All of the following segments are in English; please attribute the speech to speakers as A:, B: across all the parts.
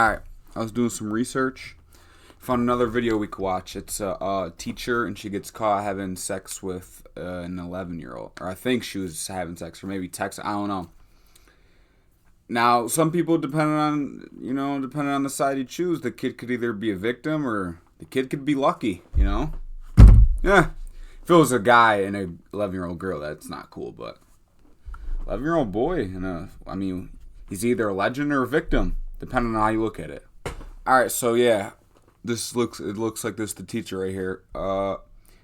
A: Alright, I was doing some research. Found another video we could watch. It's a teacher, and she gets caught having sex with an 11-year-old. Or I think she was having sex, or maybe text. I don't know. Now, some people, depending on the side you choose, the kid could either be a victim or the kid could be lucky, Yeah. If it was a guy and an 11-year-old girl, that's not cool, but 11-year-old boy, he's either a legend or a victim, depending on how you look at it. Alright, so yeah. It looks like this the teacher right here.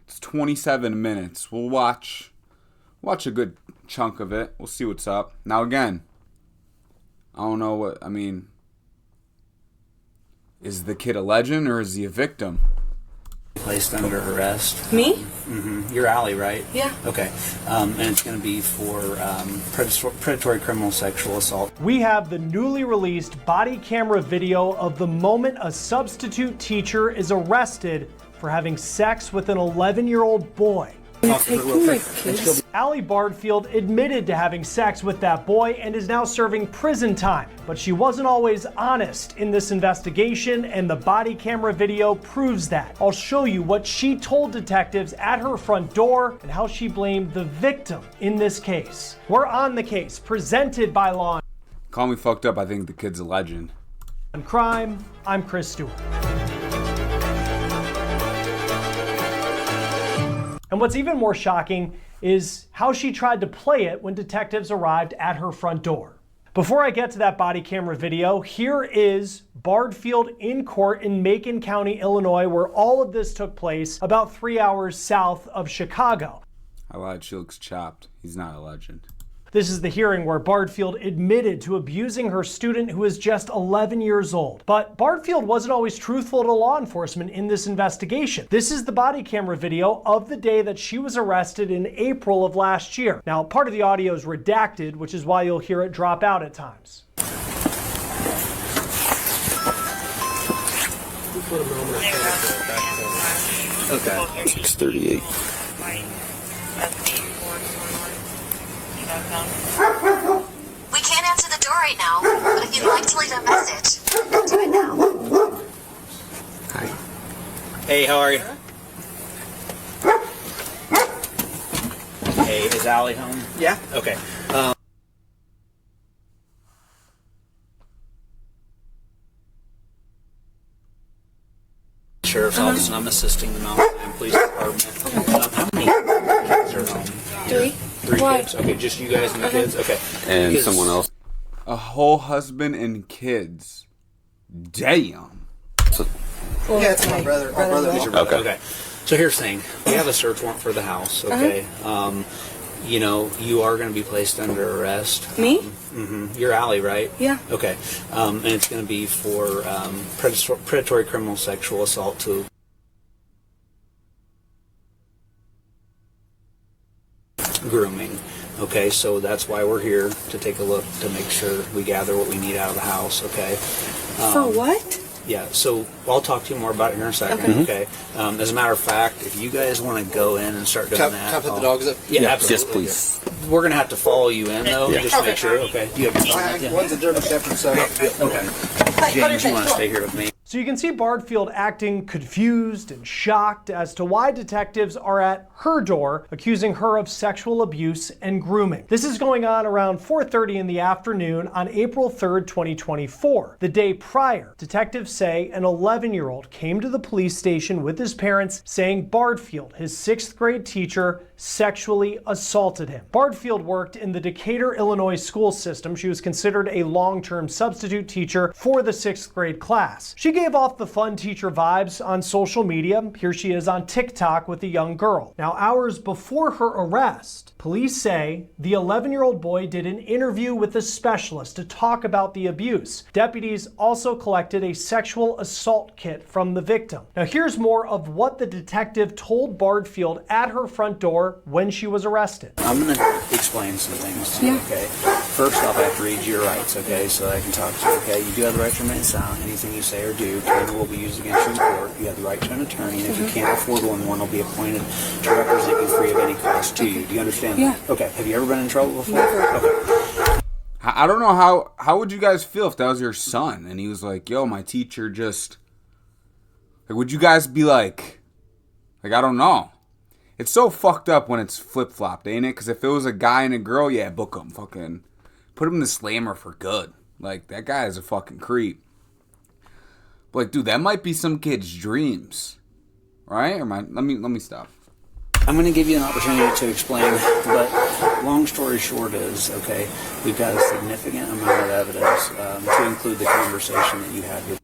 A: It's 27 minutes. We'll watch a good chunk of it. We'll see what's up. Now again, I don't know is the kid a legend or is he a victim?
B: Placed under arrest.
C: Me?
B: Mm-hmm. You're Allie, right?
C: Yeah.
B: Okay. And it's going to be for predatory criminal sexual assault.
D: We have the newly released body camera video of the moment a substitute teacher is arrested for having sex with an 11-year-old boy. Allie Bardfield admitted to having sex with that boy and is now serving prison time. But she wasn't always honest in this investigation, and the body camera video proves that. I'll show you what she told detectives at her front door and how she blamed the victim in this case. We're on the case, presented by Law
A: Call me fucked up, I think the kid's a legend.
D: and Crime. I'm Chris Stewart. And what's even more shocking is how she tried to play it when detectives arrived at her front door. Before I get to that body camera video, here is Bardfield in court in Macon County, Illinois, where all of this took place about 3 hours south of Chicago.
A: I lied, she looks chopped. He's not a legend.
D: This is the hearing where Bardfield admitted to abusing her student who is just 11 years old. But Bardfield wasn't always truthful to law enforcement in this investigation. This is the body camera video of the day that she was arrested in April of last year. Now, part of the audio is redacted, which is why you'll hear it drop out at times.
B: Okay.
A: 638.
E: We can't answer the door right now, but if you'd like to leave a message, do it now.
B: Hi. Hey, how are you? Hey, is Allie home? Yeah. Okay. Sheriff's Office, and I'm assisting the Mount Police Department. How many kids are home?
C: Three.
B: Three kids? Okay, just you guys and the kids? Okay.
A: And
B: Because-
A: someone else. A whole husband and kids. Damn.
F: Yeah, it's my brother. My brother.
B: Okay. So here's the thing. We have a search warrant for the house, okay? You are going to be placed under arrest.
C: Me?
B: Mm-hmm. You're Allie, right?
C: Yeah.
B: Okay. And it's going to be for predatory criminal sexual assault to grooming. Okay, so that's why we're here, to take a look, to make sure we gather what we need out of the house, okay?
C: For what?
B: Yeah, so I'll talk to you more about it here in a second, okay? As a matter of fact, if you guys want to go in and start doing that...
F: Can I put the dogs up?
B: Yeah, absolutely.
A: Yes, please.
B: We're going to have to follow you in, though, just to make sure, okay? You have your phone?
F: One's a German Shepherd, so...
B: Okay. James, you want to stay here with me?
D: So you can see Bardfield acting confused and shocked as to why detectives are at her door accusing her of sexual abuse and grooming. This is going on around 4:30 in the afternoon on April 3rd, 2024. The day prior, detectives say an 11-year-old came to the police station with his parents saying Bardfield, his 6th grade teacher, sexually assaulted him. Bardfield worked in the Decatur, Illinois school system. She was considered a long-term substitute teacher for the 6th grade class. She gave off the fun teacher vibes on social media. Here she is on TikTok with a young girl. Now, hours before her arrest, police say the 11-year-old boy did an interview with a specialist to talk about the abuse. Deputies also collected a sexual assault kit from the victim. Now, here's more of what the detective told Bardfield at her front door when she was arrested.
B: I'm going to explain some things to you, okay? First off, I have to read your rights, okay, so I can talk to you, okay? You do have the right to remain silent. Anything you say or do will be used against you in court. You have the right to an attorney, and if you can't afford one will be appointed to represent you free of any cost to you. Do you understand that?
C: Yeah.
B: Okay. Have you ever been in trouble before?
C: Never.
B: Okay.
A: I don't know how would you guys feel if that was your son and he was like, yo, my teacher just, like, would you guys be like I don't know. It's so fucked up when it's flip-flopped, ain't it? Because if it was a guy and a girl, yeah, book him. Fucking put him in the slammer for good. Like, that guy is a fucking creep. But, like, dude, that might be some kid's dreams. Right? Or let me stop.
B: I'm going to give you an opportunity to explain, but long story short is, okay, we've got a significant amount of evidence to include the conversation that you had with.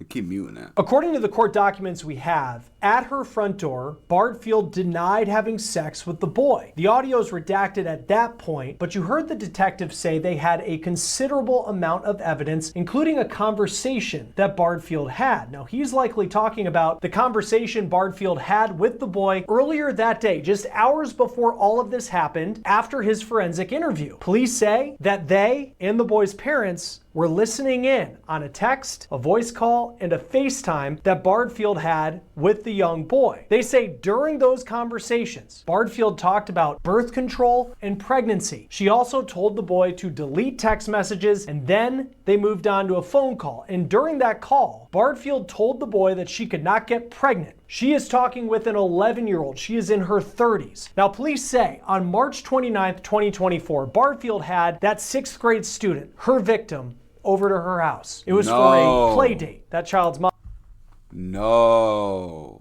A: Keep muting it.
D: According to the court documents we have, at her front door, Bardfield denied having sex with the boy. The audio is redacted at that point, but you heard the detective say they had a considerable amount of evidence, including a conversation that Bardfield had. Now, he's likely talking about the conversation Bardfield had with the boy earlier that day, just hours before all of this happened, after his forensic interview. Police say that they and the boy's parents were listening in on a text, a voice call, and a FaceTime that Bardfield had with the young boy. They say during those conversations, Bardfield talked about birth control and pregnancy. She also told the boy to delete text messages, and then they moved on to a phone call. And during that call, Bardfield told the boy that she could not get pregnant. She is talking with an 11-year-old. She is in her 30s. Now, police say on March 29th, 2024, Bardfield had that 6th grade student, her victim, over to her house. It was for a play date. That child's mom.
A: No.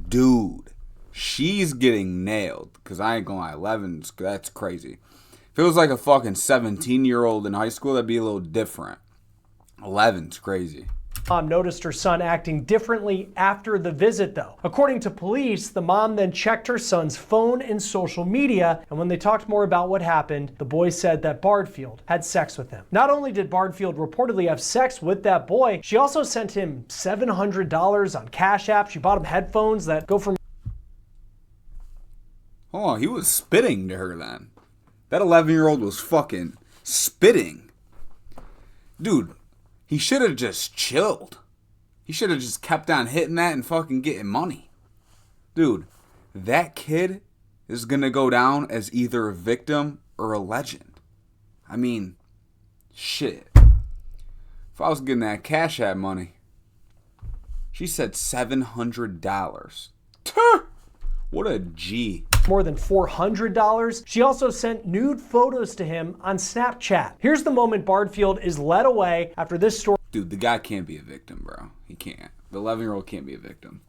A: Dude, she's getting nailed. Because I ain't gonna lie, 11's, that's crazy. If it was like a fucking 17-year-old in high school, that'd be a little different. 11's crazy.
D: Mom noticed her son acting differently after the visit, though. According to police, the mom then checked her son's phone and social media, and when they talked more about what happened, the boy said that Bardfield had sex with him. Not only did Bardfield reportedly have sex with that boy, she also sent him $700 on Cash App. She bought him headphones that go from...
A: Oh, he was spitting to her then. That 11-year-old was fucking spitting. Dude, he should have just chilled. He should have just kept on hitting that and fucking getting money. Dude, that kid is going to go down as either a victim or a legend. I mean, shit. If I was getting that Cash App money, she said $700. Tuh! What a G.
D: More than $400. She also sent nude photos to him on Snapchat. Here's the moment Bardfield is led away after this story.
A: Dude, the guy can't be a victim, bro. He can't. The 11-year-old can't be a victim.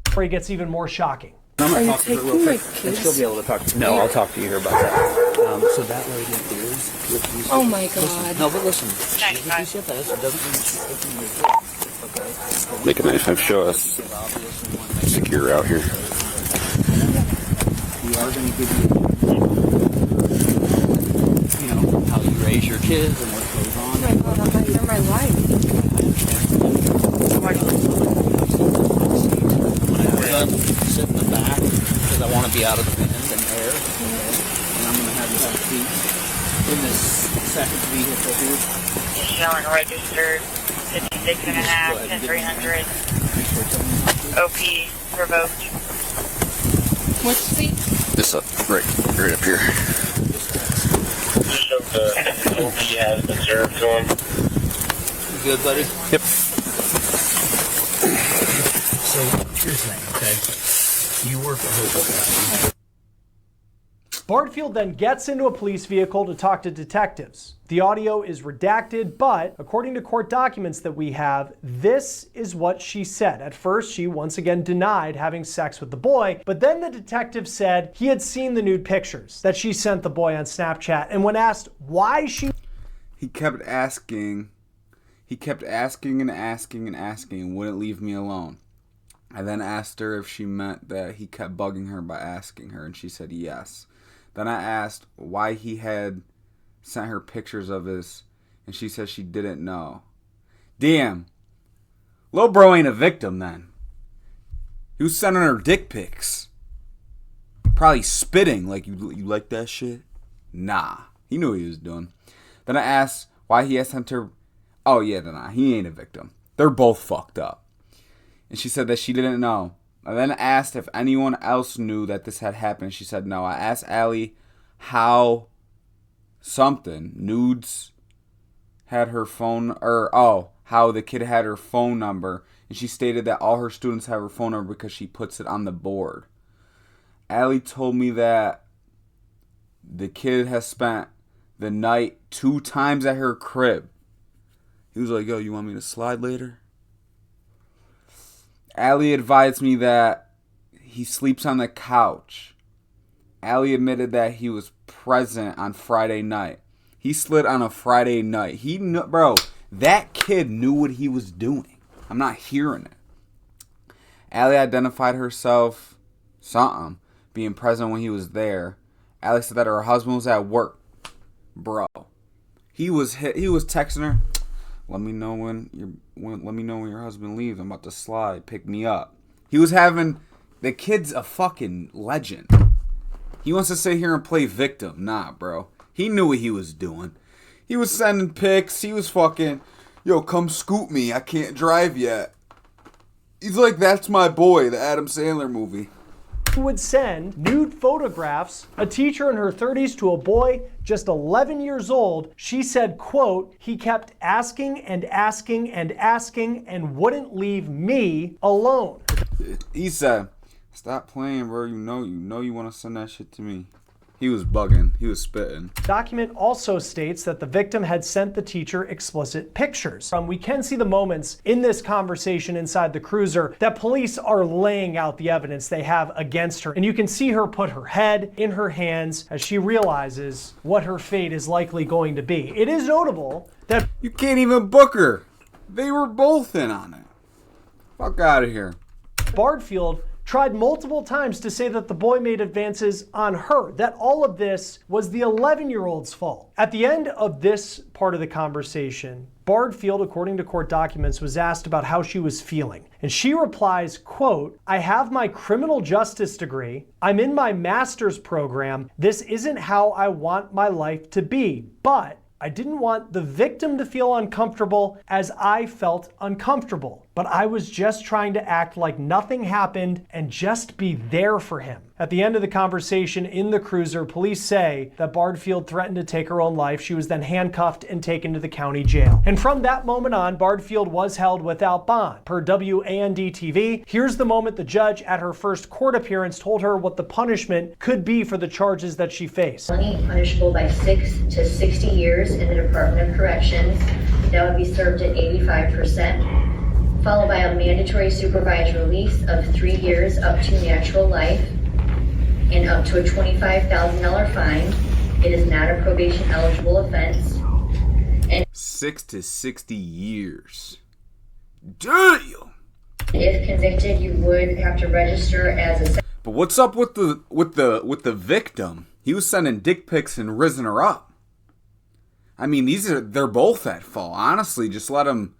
D: Story gets even more shocking.
B: I'm
C: Are
B: going to
C: you
B: talk to her
C: taking
B: real
C: my
B: quick, and
C: kids?
B: she'll be able to talk to. No, I'll talk to you about that. So that lady is with these.
C: Oh my
B: Listen,
C: God.
B: no, but listen. With these CFS, it doesn't mean she's taking your kids. Okay.
G: Make a nice enough show us secure out here.
B: We are going to give you, how you raise your kids and what goes on.
C: Oh my God, I thought you were my life.
B: Sit in the back because I want to be out of the wind and air. And I'm going to have you have a seat in this second vehicle here.
H: Showing registered 56 and a half, 10,300. OP revoked.
C: Which seat?
G: This up, right up here.
I: Just of the OP has observed on.
B: You good, buddy?
G: Yep.
B: So here's the thing, okay? You work for Hope.
D: Bardfield then gets into a police vehicle to talk to detectives. The audio is redacted, but according to court documents that we have, this is what she said. At first, she once again denied having sex with the boy, but then the detective said he had seen the nude pictures that she sent the boy on Snapchat, and when asked why she...
A: He kept asking and asking and wouldn't leave me alone. I then asked her if she meant that he kept bugging her by asking her, and she said yes. Then I asked why he had sent her pictures of his, and she said she didn't know. Damn. Lil bro ain't a victim then. He was sending her dick pics. Probably spitting like, you like that shit? Nah. He knew what he was doing. Then I asked why he had sent her... Oh yeah, nah, he ain't a victim. They're both fucked up. And she said that she didn't know. I then asked if anyone else knew that this had happened. She said no. I asked Allie how something, nudes, had her phone, how the kid had her phone number, and she stated that all her students have her phone number because she puts it on the board. Allie told me that the kid has spent the night 2 times at her crib. He was like, yo, you want me to slide later? Allie advised me that he sleeps on the couch. Allie admitted that he was present on Friday night. He slid on a Friday night. He knew, bro, that kid knew what he was doing. I'm not hearing it. Allie identified herself, being present when he was there. Allie said that her husband was at work. Bro, he was texting her, let me know when your husband leaves. I'm about to slide. Pick me up. He was having, the kid's a fucking legend. He wants to sit here and play victim. Nah, bro. He knew what he was doing. He was sending pics. He was fucking, yo, come scoop me. I can't drive yet. He's like, that's my boy, the Adam Sandler movie.
D: Would send nude photographs, a teacher in her 30s, to a boy just 11 years old. She said, quote, he kept asking and asking and asking and wouldn't leave me alone.
A: He said, stop playing, bro. You know you want to send that shit to me. He was bugging. He was spitting.
D: Document also states that the victim had sent the teacher explicit pictures. We can see the moments in this conversation inside the cruiser that police are laying out the evidence they have against her. And you can see her put her head in her hands as she realizes what her fate is likely going to be. It is notable that
A: you can't even book her. They were both in on it. Fuck out of here.
D: Bardfield tried multiple times to say that the boy made advances on her, that all of this was the 11-year-old's fault. At the end of this part of the conversation, Bardfield, according to court documents, was asked about how she was feeling. And she replies, quote, I have my criminal justice degree. I'm in my master's program. This isn't how I want my life to be, but I didn't want the victim to feel uncomfortable as I felt uncomfortable. But I was just trying to act like nothing happened and just be there for him. At the end of the conversation in the cruiser, police say that Bardfield threatened to take her own life. She was then handcuffed and taken to the county jail. And from that moment on, Bardfield was held without bond. Per WAND-TV, here's the moment the judge at her first court appearance told her what the punishment could be for the charges that she faced.
J: Felony punishable by 6 to 60 years in the Department of Corrections. That would be served at 85%, followed by a mandatory supervised release of 3 years up to natural life and up to a $25,000 fine. It is not a probation eligible offense. And
A: 6 to 60 years. Damn.
J: If convicted, you would have to register as a.
A: But what's up with the victim? He was sending dick pics and rizzing her up. I mean, they're both at fault. Honestly, just let them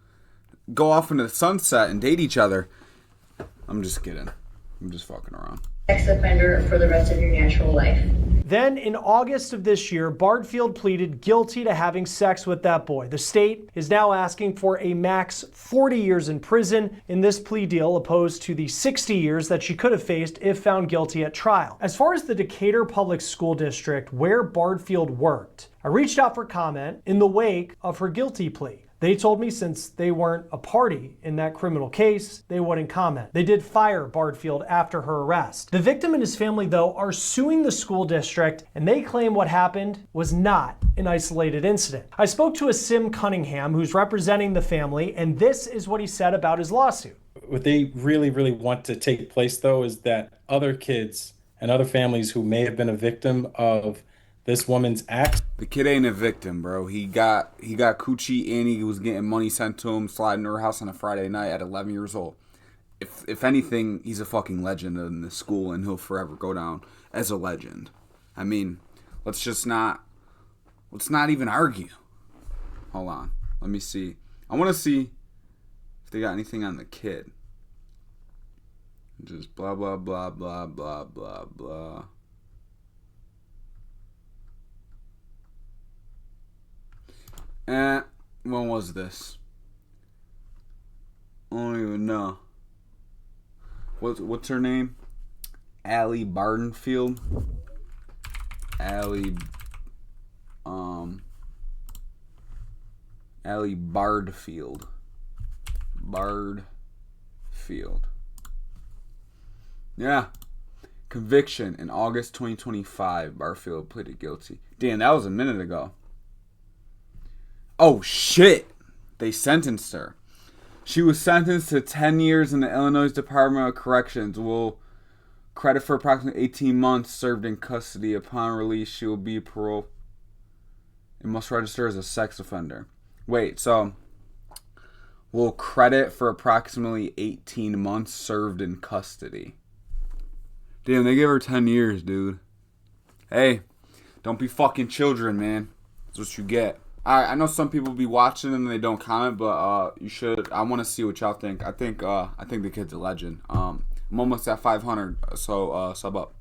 A: go off into the sunset and date each other. I'm just kidding. I'm just fucking around.
J: Sex offender for the rest of your natural life.
D: Then in August of this year, Bardfield pleaded guilty to having sex with that boy. The state is now asking for a max 40 years in prison in this plea deal, opposed to the 60 years that she could have faced if found guilty at trial. As far as the Decatur Public School District, where Bardfield worked, I reached out for comment in the wake of her guilty plea. They told me since they weren't a party in that criminal case, they wouldn't comment. They did fire Bardfield after her arrest. The victim and his family, though, are suing the school district, and they claim what happened was not an isolated incident. I spoke to Sim Cunningham, who's representing the family, and this is what he said about his lawsuit.
K: What they really, really want to take place, though, is that other kids and other families who may have been a victim of this woman's act.
A: The kid ain't a victim, bro. He got coochie and he was getting money sent to him, sliding to her house on a Friday night at 11 years old. If anything, he's a fucking legend in this school, and he'll forever go down as a legend. I mean, let's not even argue. Hold on. Let me see. I want to see if they got anything on the kid. Just blah, blah, blah, blah, blah, blah, blah. When was this? I don't even know. what's her name? Allie Bardfield. Allie Bardfield. Bardfield. Yeah. Conviction in August 2025. Bardfield pleaded guilty. Damn, that was a minute ago. Oh shit. They sentenced her. She was sentenced to 10 years in the Illinois Department of Corrections. Will credit for approximately 18 months served in custody. Upon release, she will be paroled and must register as a sex offender. Wait, so will credit for approximately 18 months served in custody. Damn, they gave her 10 years, dude. Hey, don't be fucking children, man. That's what you get. I know some people be watching and they don't comment, but you should. I want to see what y'all think. I think the kid's a legend. I'm almost at 500, so sub up.